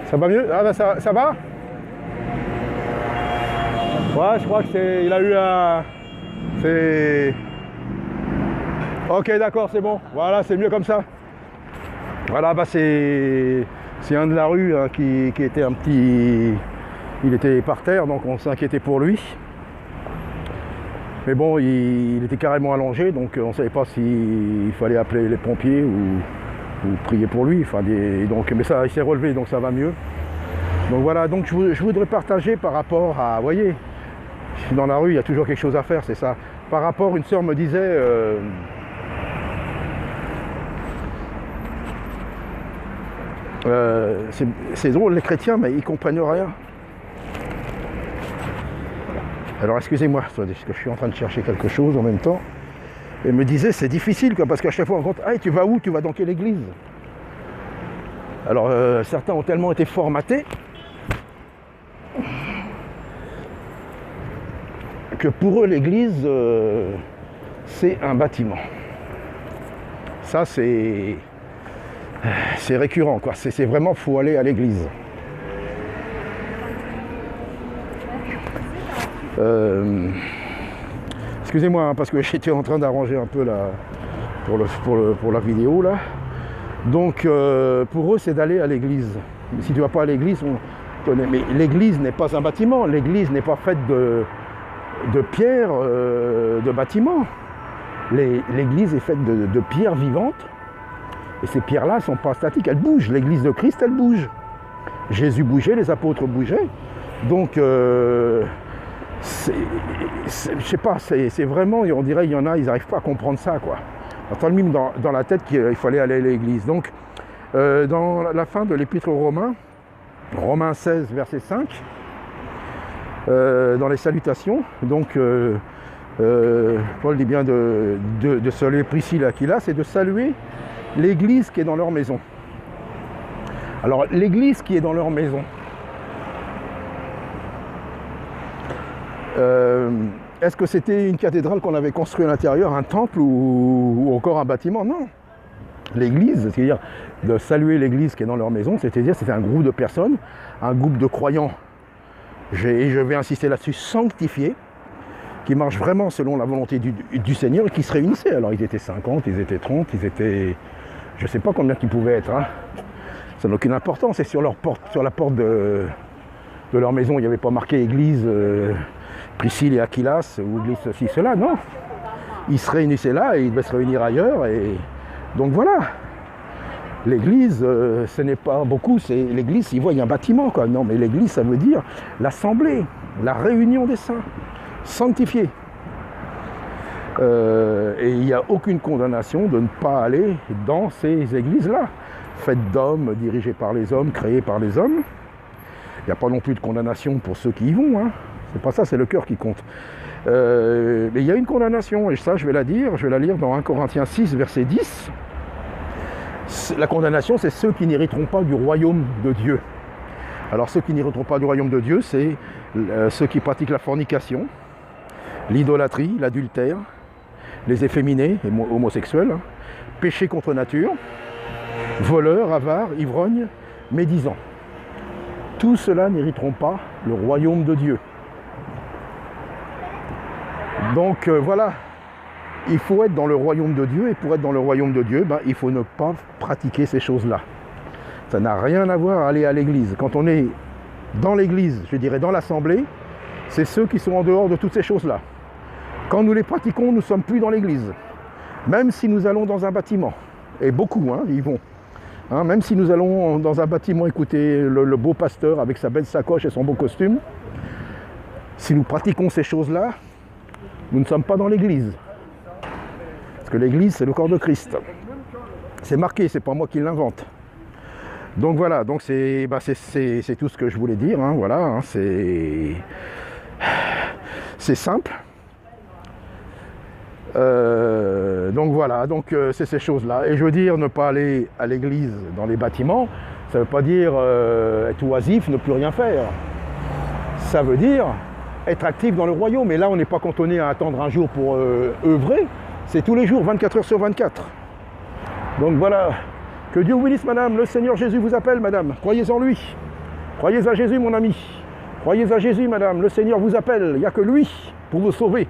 Ça va mieux? Ah bah ça va? Ouais, je crois que c'est. Il a eu un. C'est. Ok, d'accord, c'est bon. Voilà, c'est mieux comme ça. Voilà, bah c'est un de la rue hein, qui était un petit. Il était par terre, donc on s'inquiétait pour lui. Mais bon, il était carrément allongé, donc on ne savait pas s'il fallait appeler les pompiers ou prier pour lui. Enfin, donc, mais ça, il s'est relevé, donc ça va mieux. Donc voilà, donc je voudrais partager par rapport à, vous voyez, dans la rue, il y a toujours quelque chose à faire, c'est ça. Par rapport, une sœur me disait, c'est drôle, les chrétiens, mais ils comprennent rien. Alors excusez-moi, parce que je suis en train de chercher quelque chose en même temps. Elle me disait, c'est difficile, quoi, parce qu'à chaque fois on compte, hey, tu vas où? Tu vas dans quelle église? Alors certains ont tellement été formatés que pour eux l'église c'est un bâtiment. Ça c'est récurrent, quoi. C'est vraiment, faut aller à l'église. Excusez-moi hein, parce que j'étais en train d'arranger un peu pour la vidéo là. Donc pour eux c'est d'aller à l'église. Si tu vas pas à l'église, mais l'église n'est pas un bâtiment. L'église n'est pas faite de pierres de bâtiments. L'église est faite de pierres vivantes. Et ces pierres-là ne sont pas statiques, elles bougent. L'église de Christ, elle bouge. Jésus bougeait, les apôtres bougeaient. Donc je sais pas, c'est vraiment, on dirait, il y en a, ils n'arrivent pas à comprendre ça, quoi. On a mis dans la tête qu'il fallait aller à l'église. Donc, dans la fin de l'épître aux Romains, Romains 16, verset 5, dans les salutations, donc, Paul dit bien de saluer Priscille et Aquila, c'est de saluer l'église qui est dans leur maison. Alors, l'église qui est dans leur maison, est-ce que c'était une cathédrale qu'on avait construite à l'intérieur, un temple ou encore un bâtiment? Non. L'église, c'est-à-dire de saluer l'église qui est dans leur maison, c'est-à-dire c'était un groupe de personnes, un groupe de croyants, et je vais insister là-dessus, sanctifiés, qui marchent vraiment selon la volonté du Seigneur et qui se réunissaient. Alors ils étaient 50, ils étaient 30, ils étaient... Je ne sais pas combien qu'ils pouvaient être. Hein. Ça n'a aucune importance. Et sur la porte de leur maison, il n'y avait pas marqué église Priscille et Aquilas ou église ceci, cela. Non. Ils se réunissaient là et ils devaient se réunir ailleurs. Et donc voilà. L'église, ce n'est pas beaucoup. L'église, ils voient, il y a un bâtiment, quoi. Non, mais l'église, ça veut dire l'assemblée, la réunion des saints, sanctifiés. Et il n'y a aucune condamnation de ne pas aller dans ces églises-là, faites d'hommes, dirigées par les hommes, créées par les hommes. Il n'y a pas non plus de condamnation pour ceux qui y vont, hein. C'est pas ça, c'est le cœur qui compte. Mais il y a une condamnation, et ça je vais la lire dans 1 Corinthiens 6, verset 10. La condamnation, c'est ceux qui n'hériteront pas du royaume de Dieu. Alors ceux qui n'hériteront pas du royaume de Dieu, c'est ceux qui pratiquent la fornication, l'idolâtrie, l'adultère, les efféminés et homosexuels, hein, péché contre nature, voleurs, avares, ivrognes, médisants. Tous ceux-là n'hériteront pas le royaume de Dieu. Donc voilà, il faut être dans le royaume de Dieu, et pour être dans le royaume de Dieu, il faut ne pas pratiquer ces choses-là. Ça n'a rien à voir à aller à l'église. Quand on est dans l'église, je dirais dans l'assemblée, c'est ceux qui sont en dehors de toutes ces choses-là. Quand nous les pratiquons, nous ne sommes plus dans l'église. Même si nous allons dans un bâtiment, et beaucoup y vont, hein, même si nous allons dans un bâtiment écouter le beau pasteur avec sa belle sacoche et son beau costume, si nous pratiquons ces choses-là, nous ne sommes pas dans l'église. Parce que l'église, c'est le corps de Christ. C'est marqué, c'est pas moi qui l'invente. Donc voilà, donc c'est tout ce que je voulais dire, hein, voilà, hein, c'est simple. Donc voilà, donc c'est ces choses-là. Et je veux dire, ne pas aller à l'église dans les bâtiments, ça ne veut pas dire être oisif, ne plus rien faire. Ça veut dire être actif dans le royaume. Et là, on n'est pas cantonné à attendre un jour pour œuvrer, c'est tous les jours, 24 heures sur 24. Donc voilà, que Dieu vous bénisse, madame, le Seigneur Jésus vous appelle, madame, croyez en lui. Croyez à Jésus, mon ami. Croyez à Jésus, madame. Le Seigneur vous appelle. Il n'y a que lui pour vous sauver.